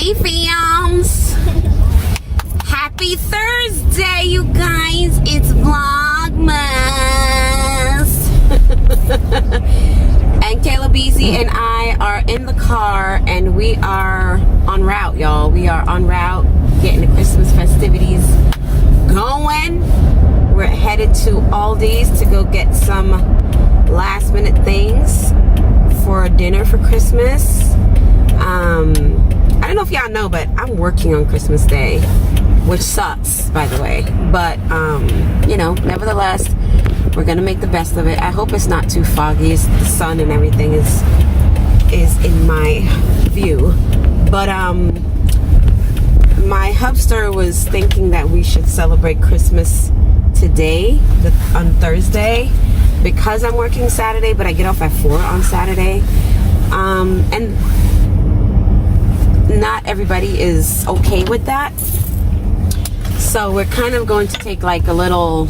Hey fams! Happy Thursday, you guys! It's Vlogmas! And Kayla, BZ, and I are in the car and we are en route, y'all. We are en route getting the Christmas festivities going. We're headed to Aldi's to go get some last minute things for dinner for Christmas. I don't know if y'all know, but I'm working on Christmas Day, which sucks, by the way. But, you know, nevertheless, we're gonna make the best of it. I hope it's not too foggy. The sun and everything is in my view. But, my hubster was thinking that we should celebrate Christmas today, on Thursday, because I'm working Saturday, but I get off at 4 on Saturday. And not everybody is okay with that. So we're kind of going to take like a little,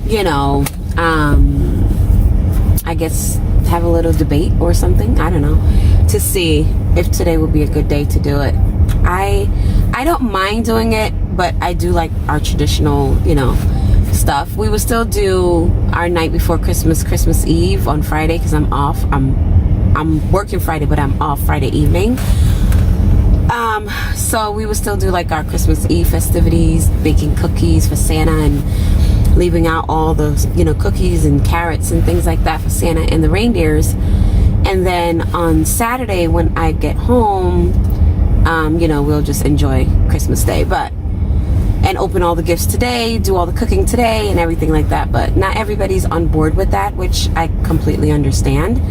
you know, I guess have a little debate or something, I don't know, to see if today would be a good day to do it. I don't mind doing it, but I do like our traditional, you know, stuff. We will still do our night before Christmas, Christmas Eve on Friday, because I'm off. I'm working Friday, but I'm off Friday evening. So we will still do like our Christmas Eve festivities, baking cookies for Santa and leaving out all those, you know, cookies and carrots and things like that for Santa and the reindeers. And then on Saturday when I get home, you know, we'll just enjoy Christmas Day, and open all the gifts today, do all the cooking today and everything like that. But not everybody's on board with that, which I completely understand.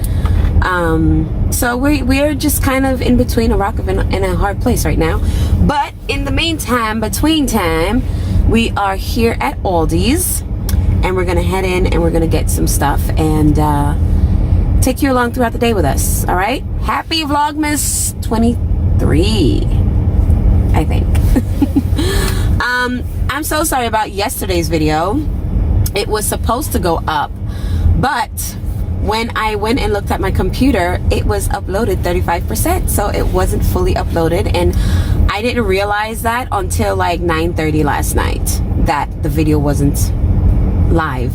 So we're just kind of in between a rock and a hard place right now. But in the meantime, between time, we are here at Aldi's and we're gonna head in and we're gonna get some stuff and take you along throughout the day with us. All right, happy Vlogmas 23, I think. I'm so sorry about yesterday's video. It was supposed to go up, but when I went and looked at my computer, it was uploaded 35%, so it wasn't fully uploaded, and I didn't realize that until like 9:30 last night that the video wasn't live.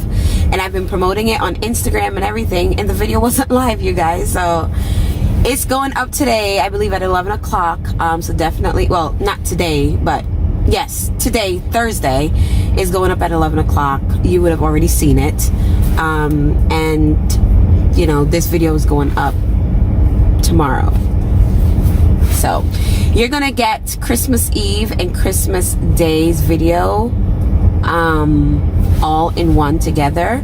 And I've been promoting it on Instagram and everything, and the video wasn't live, you guys. So it's going up today, I believe at 11 o'clock. So definitely, well, not today, but yes, today, Thursday, is going up at 11 o'clock. You would have already seen it. And, you know, this video is going up tomorrow. So you're going to get Christmas Eve and Christmas Day's video all in one together.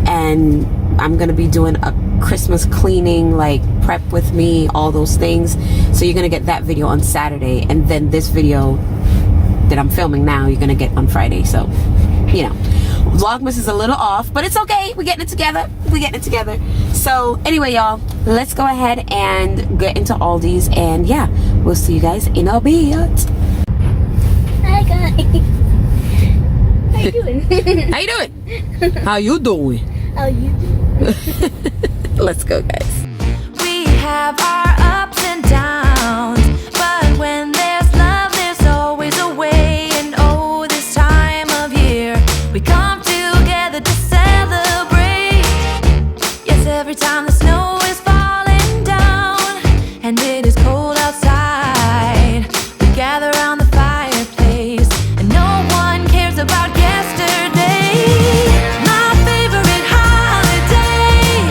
And I'm going to be doing a Christmas cleaning, like prep with me, all those things. So you're going to get that video on Saturday. And then this video that I'm filming now, you're gonna get on Friday. So, you know, Vlogmas is a little off, but it's okay. We're getting it together. So anyway, y'all, let's go ahead and get into Aldi's, and yeah, we'll see you guys in a bit. Hi guys. How you doing? How you doing? How you doing? How you doing? Let's go, guys. We have our ups and downs, but when there's love, there's always a way. And oh, this time of year, we come together to celebrate. Yes, every time the snow is falling down and it is cold outside, we gather around the fireplace and no one cares about yesterday. My favorite holiday,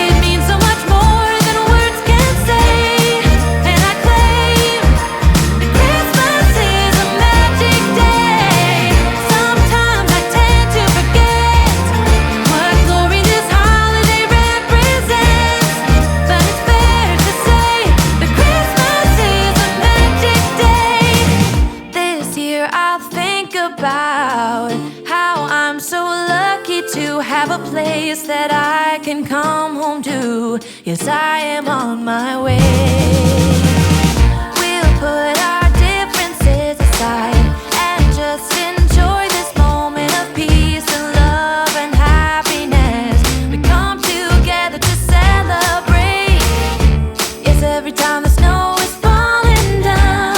it means so much more than words can say. And I claim that Christmas is a magic day. Sometimes I tend to forget what glory this holiday represents, but it's fair to say that Christmas is a magic day. This year I'll think about how I'm so lucky to have a place that I can come home to. Yes, I am on my way. We'll put our differences aside and just enjoy this moment of peace and love and happiness. We come together to celebrate. Yes, every time the snow is falling down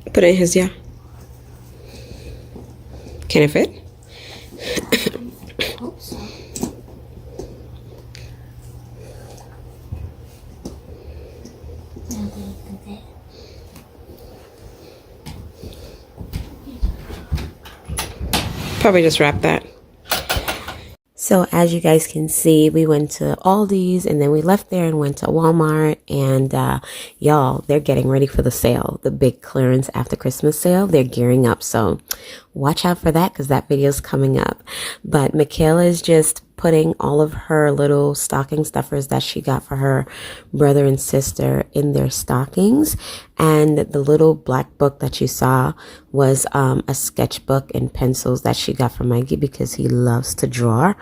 Put it in his, yeah. Can it fit? I hope so. I don't think it can fit. Probably just wrap that. So as you guys can see, we went to Aldi's and then we left there and went to Walmart. And y'all, they're getting ready for the sale, the big clearance after Christmas sale. They're gearing up. So watch out for that because that video is coming up. But Kayla is just putting all of her little stocking stuffers that she got for her brother and sister in their stockings. And the little black book that you saw was a sketchbook and pencils that she got from Mikey because he loves to draw.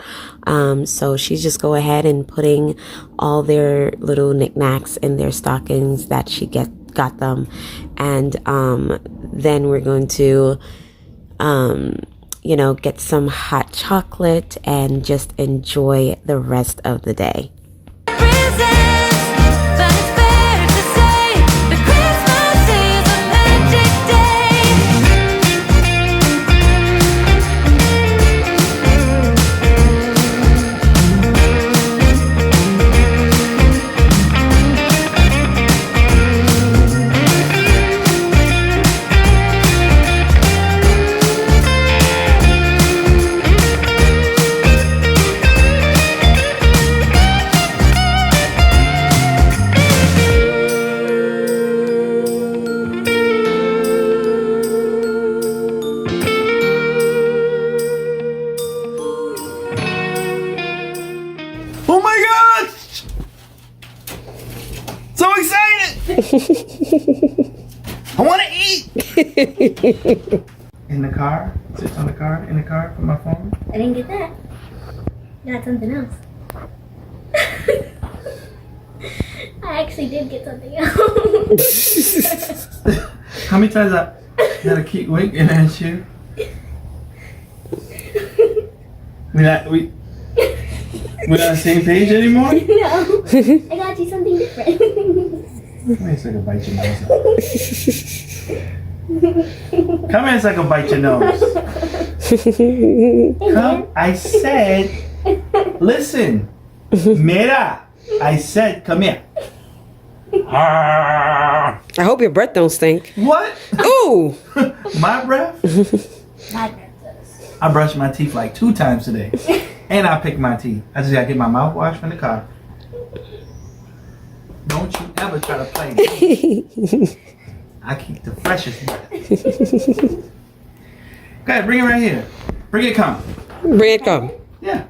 So she's just go ahead and putting all their little knickknacks in their stockings that she got them. And then we're going to get some hot chocolate and just enjoy the rest of the day. Oh my God! So excited! I want to eat! In the car? Sits on the car? In the car for my phone? I didn't get that. Got something else. I actually did get something else. How many times I gotta keep winking at you? We're not on the same page anymore? No. I got you something different. Come here so I can bite your nose. Come here so I can bite your nose. Come, I said, listen. Mira, I said, come here. I hope your breath don't stink. What? Ooh! My breath? My breath does. I brushed my teeth like 2 times today. And I pick my teeth. I just gotta get my mouthwash from the car. Don't you ever try to play me. I keep the freshest breath. Go ahead, bring it right here. Bring it, come. Bring it, come. Yeah.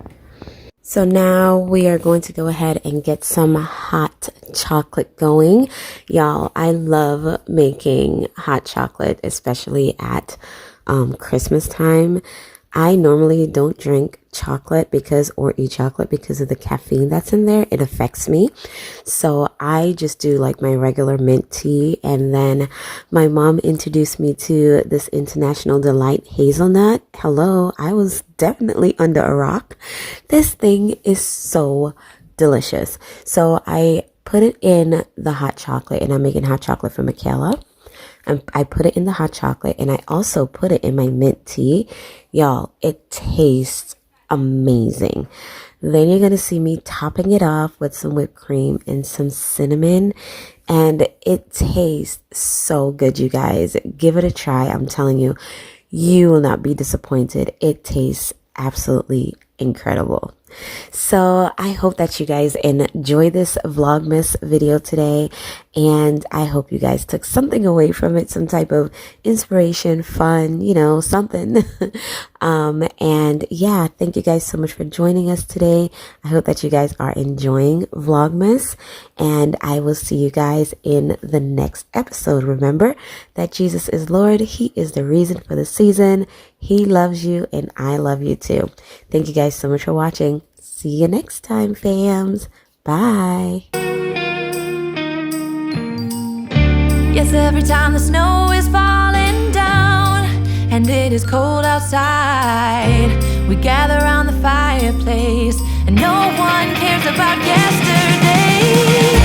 So now we are going to go ahead and get some hot chocolate going. Y'all, I love making hot chocolate, especially at Christmas time. I normally don't drink chocolate or eat chocolate because of the caffeine that's in there. It affects me. So I just do like my regular mint tea. And then my mom introduced me to this International Delight hazelnut. Hello, I was definitely under a rock. This thing is so delicious. So I put it in the hot chocolate, and I'm making hot chocolate for Kayla. And I put it in the hot chocolate, and I also put it in my mint tea. Y'all, it tastes amazing. Then you're going to see me topping it off with some whipped cream and some cinnamon. And it tastes so good, you guys. Give it a try. I'm telling you, you will not be disappointed. It tastes absolutely incredible. So I hope that you guys enjoy this Vlogmas video today, and I hope you guys took something away from it, some type of inspiration, fun, something. And yeah, thank you guys so much for joining us today. I hope that you guys are enjoying Vlogmas, and I will see you guys in the next episode. Remember that Jesus is Lord. He is the reason for the season. He loves you, and I love you too. Thank you guys so much for watching. See you next time, fams. Bye. Yes, every time the snow is falling down and it is cold outside, we gather around the fireplace and no one cares about yesterday.